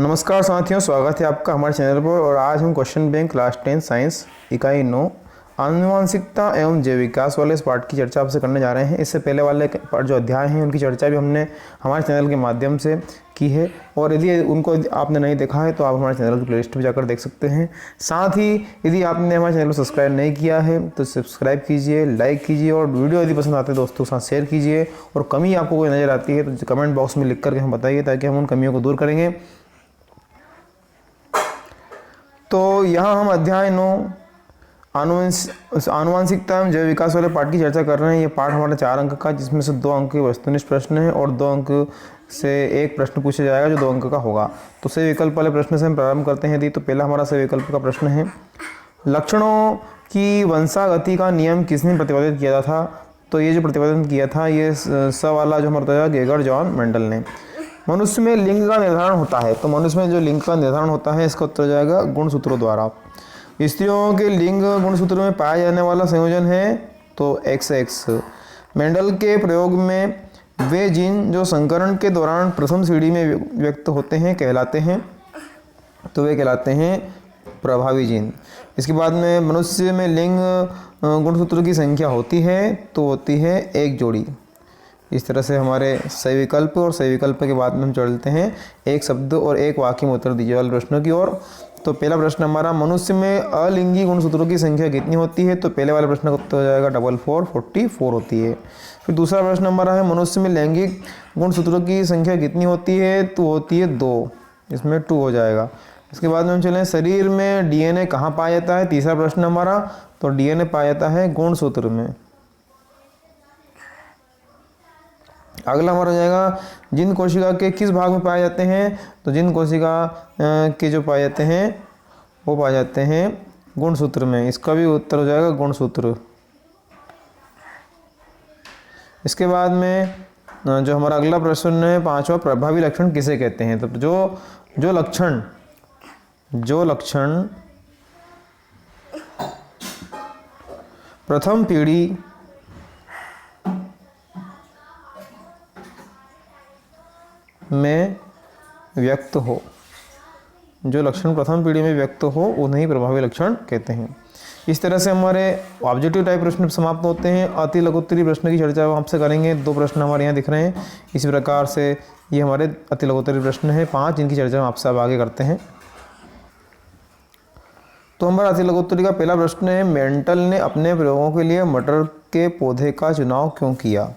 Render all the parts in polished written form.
नमस्कार साथियों, स्वागत है आपका हमारे चैनल पर। और आज हम क्वेश्चन बैंक क्लास 10 साइंस इकाई 9 आनुवंशिकता एवं जैव विकास वाले इस पाठ की चर्चा आपसे करने जा रहे हैं। इससे पहले वाले जो अध्याय हैं उनकी चर्चा भी हमने हमारे चैनल के माध्यम से की है, और यदि उनको आपने नहीं देखा है तो आप हमारे चैनल की प्लेलिस्ट में जाकर देख सकते हैं। साथ ही यदि आपने हमारे चैनल को सब्सक्राइब नहीं किया है तो सब्सक्राइब कीजिए, लाइक कीजिए, और वीडियो यदि पसंद आते हैं दोस्तों के साथ शेयर कीजिए। और कमी आपको कोई नज़र आती है तो कमेंट बॉक्स में लिख करके हम बताइए, ताकि हम उन कमियों को दूर करेंगे। तो यहाँ हम अध्याय 9 आनुवंशिकता एवं जैव विकास वाले पाठ की चर्चा कर रहे हैं। ये पाठ हमारा 4 अंक का, जिसमें से 2 अंक के वस्तुनिष्ठ प्रश्न है और 2 अंक से एक प्रश्न पूछा जाएगा जो 2 अंक का होगा। तो सही विकल्प वाले प्रश्न से हम प्रारंभ करते हैं। यदि तो पहला हमारा सही विकल्प का प्रश्न है, लक्षणों की वंशागति का नियम किसने प्रतिपादित किया था? तो ये जो प्रतिपादन किया था ये स वाला जो हमारा गेगर जॉन मेंडल ने। मनुष्य में लिंग का निर्धारण होता है, तो मनुष्य में जो लिंग का निर्धारण होता है इसका उत्तर हो जाएगा गुणसूत्रों द्वारा। स्त्रियों के लिंग गुणसूत्र में पाया जाने वाला संयोजन है तो XX। मेंडल के प्रयोग में वे जीन जो संकरण के दौरान प्रथम सीढ़ी में व्यक्त होते हैं कहलाते हैं, तो वे कहलाते हैं प्रभावी जीन। इसके बाद में मनुष्य में लिंग गुणसूत्र की संख्या होती है तो होती है 1 जोड़ी। इस तरह से हमारे सही विकल्प और सही विकल्प के बाद में हम चलते हैं एक शब्द और एक वाक्य में उत्तर दीजिए वाले प्रश्नों की ओर। तो पहला प्रश्न हमारा, मनुष्य में अलिंगी गुणसूत्रों की संख्या कितनी होती है? तो पहले वाले प्रश्न का उत्तर हो जाएगा 44 होती है। फिर दूसरा प्रश्न हमारा है, मनुष्य में लैंगिक गुणसूत्रों की संख्या कितनी होती है? तो होती है 2, इसमें 2 हो जाएगा। इसके बाद में हम चलें, शरीर में DNA कहाँ पाया जाता है? तीसरा प्रश्न हमारा, तो DNA पाया जाता है गुणसूत्र में। अगला हमारा हो जाएगा, जिन कोशिका के किस भाग में पाए जाते हैं? तो जिन कोशिका के जो पाए जाते हैं वो पाए जाते हैं गुणसूत्र में। इसका भी उत्तर हो जाएगा गुणसूत्र। इसके बाद में जो हमारा अगला प्रश्न है 5वां, प्रभावी लक्षण किसे कहते हैं? तो जो लक्षण प्रथम पीढ़ी में व्यक्त हो, जो लक्षण प्रथम पीढ़ी में व्यक्त हो उन्हें प्रभावी लक्षण कहते हैं। इस तरह से हमारे ऑब्जेक्टिव टाइप प्रश्न समाप्त होते हैं। अति लघुत्तरी प्रश्न की चर्चा हम आपसे करेंगे। 2 प्रश्न हमारे यहाँ दिख रहे हैं। इसी प्रकार से ये हमारे अति लघुत्तरी प्रश्न है 5, जिनकी चर्चा हम आपसे अब आगे करते हैं। तो हमारा अति लघुत्तरी का पहला प्रश्न है, मेंटल ने अपने प्रयोगों के लिए मटर के पौधे का चुनाव क्यों किया?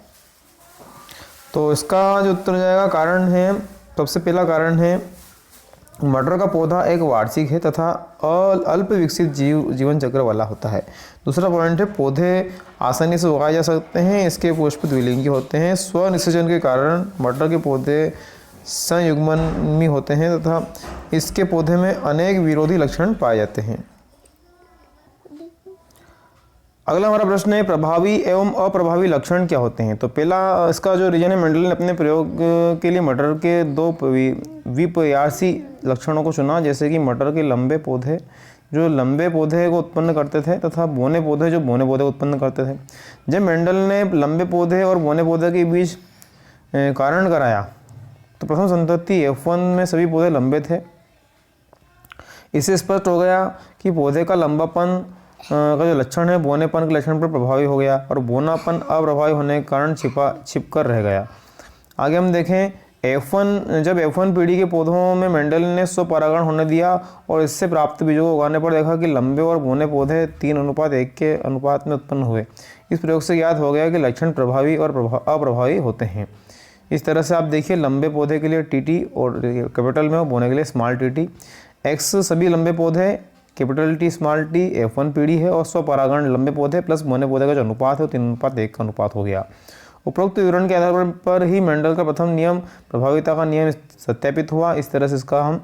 तो इसका जो उत्तर हो जाएगा, कारण है, सबसे पहला कारण है, मटर का पौधा एक वार्षिक है तथा अल्प विकसित जीवन चक्र वाला होता है। दूसरा पॉइंट है, पौधे आसानी से उगाए जा सकते हैं, इसके पुष्प द्विलिंगी होते हैं। स्वनिषेचन के कारण मटर के पौधे संयुग्मनी होते हैं तथा इसके पौधे में अनेक विरोधी लक्षण पाए जाते हैं। अगला हमारा प्रश्न है, प्रभावी एवं अप्रभावी लक्षण क्या होते हैं? तो पहला इसका जो रीजन है, मेंडल ने अपने प्रयोग के लिए मटर के 2 विपर्यासी लक्षणों को चुना, जैसे कि मटर के लंबे पौधे जो लंबे पौधे को उत्पन्न करते थे तथा बोने पौधे जो बोने पौधे को उत्पन्न करते थे। जब मेंडल ने लंबे पौधे और बोने पौधे के बीच कारण कराया तो प्रथम संतति F1 में सभी पौधे लंबे थे। इससे स्पष्ट हो गया कि पौधे का लंबापन का जो लक्षण है बोनेपन के लक्षण पर प्रभावी हो गया, और बोनापन अप्रभावी होने के कारण छिप कर रह गया। आगे हम देखें, जब F1 पीढ़ी के पौधों में मेंडल ने स्वपरागण होने दिया और इससे प्राप्त बीजों को उगाने पर देखा कि लंबे और बोने पौधे 3:1 के अनुपात में उत्पन्न हुए। इस प्रयोग से याद हो गया कि लक्षण प्रभावी और अप्रभावी होते हैं। इस तरह से आप देखिए, लंबे पौधे के लिए TT और कैपिटल में, और बोने के लिए स्मॉल TT। X सभी लंबे पौधे, capital T small T F1 पीढ़ी है, और स्वपरागण लंबे पौधे प्लस बोने पौधे का जो अनुपात है वो 3:1 का अनुपात हो गया। उपरोक्त विवरण के आधार पर ही मेंडल का प्रथम नियम प्रभाविता का नियम सत्यापित हुआ। इस तरह से इसका हम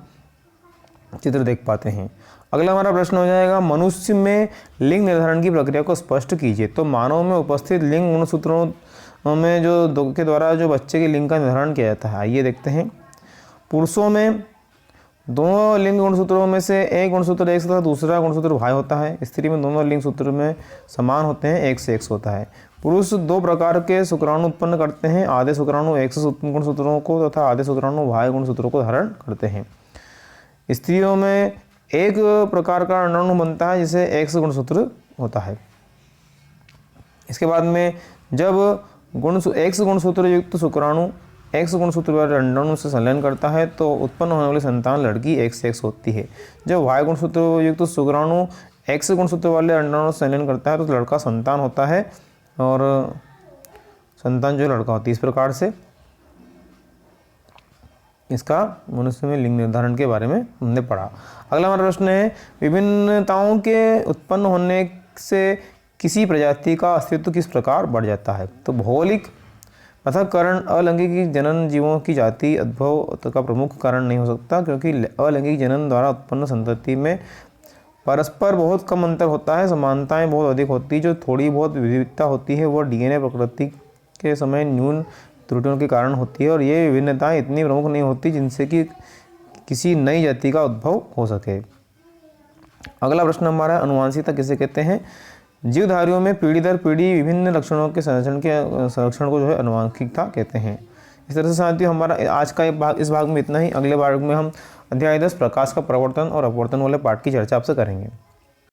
चित्र देख पाते हैं। अगला हमारा प्रश्न हो जाएगा, मनुष्य में लिंग निर्धारण की प्रक्रिया को स्पष्ट कीजिए। तो मानव में उपस्थित लिंग गुणसूत्रों में जो के द्वारा जो बच्चे के लिंग का निर्धारण किया जाता है, आइए देखते हैं। पुरुषों में 2 लिंग गुणसूत्रों में से एक गुणसूत्र X तथा दूसरा गुणसूत्र Y होता है। स्त्री में दोनों लिंग सूत्र में समान होते हैं, X से X होता है। पुरुष 2 प्रकार के शुक्राणु उत्पन्न करते हैं, आधे शुक्राणु X गुणसूत्रों को तथा आधे शुक्राणु Y गुणसूत्रों को धारण करते हैं। स्त्रियों में एक प्रकार का अंडाणु बनता है जिसे एक्स गुणसूत्र होता है। इसके बाद में जब एक्स गुणसूत्र युक्त शुक्राणु एक्स गुणसूत्र वाले अंडाणु से संलयन करता है तो उत्पन्न होने वाली संतान लड़की XX होती है। जब वाई गुणसूत्र युक्त शुक्राणु एक्स गुणसूत्र वाले अंडाणु से संलयन करता है तो लड़का संतान होता है और संतान जो लड़का होती है। इस प्रकार से इसका मनुष्य में लिंग निर्धारण के बारे में हमने पढ़ा। अगला हमारा प्रश्न है, विभिन्नताओं के उत्पन्न होने से किसी प्रजाति का अस्तित्व किस प्रकार बढ़ जाता है? तो भौगोलिक पृथक्करण अलैंगिक जनन जीवों की जाति उद्भव का प्रमुख कारण नहीं हो सकता, क्योंकि अलैंगिक जनन द्वारा उत्पन्न संतति में परस्पर बहुत कम अंतर होता है, समानताएं बहुत अधिक होती है। जो थोड़ी बहुत विविधता होती है वह DNA प्रकृति के समय न्यून त्रुटियों के कारण होती है और ये विभिन्नताएं इतनी प्रमुख नहीं होती जिनसे कि किसी नई जाति का उद्भव हो सके। अगला प्रश्न हमारा अनुवांशिकता किसे कहते हैं? जीवधारियों में पीढ़ी दर पीढ़ी विभिन्न लक्षणों के संरक्षण को जो है अनुवांशिकता कहते हैं। इस तरह से साथियों हमारा आज का इस भाग में इतना ही। अगले भाग में हम अध्याय 10 प्रकाश का प्रवर्तन और अपवर्तन वाले पाठ की चर्चा आपसे करेंगे।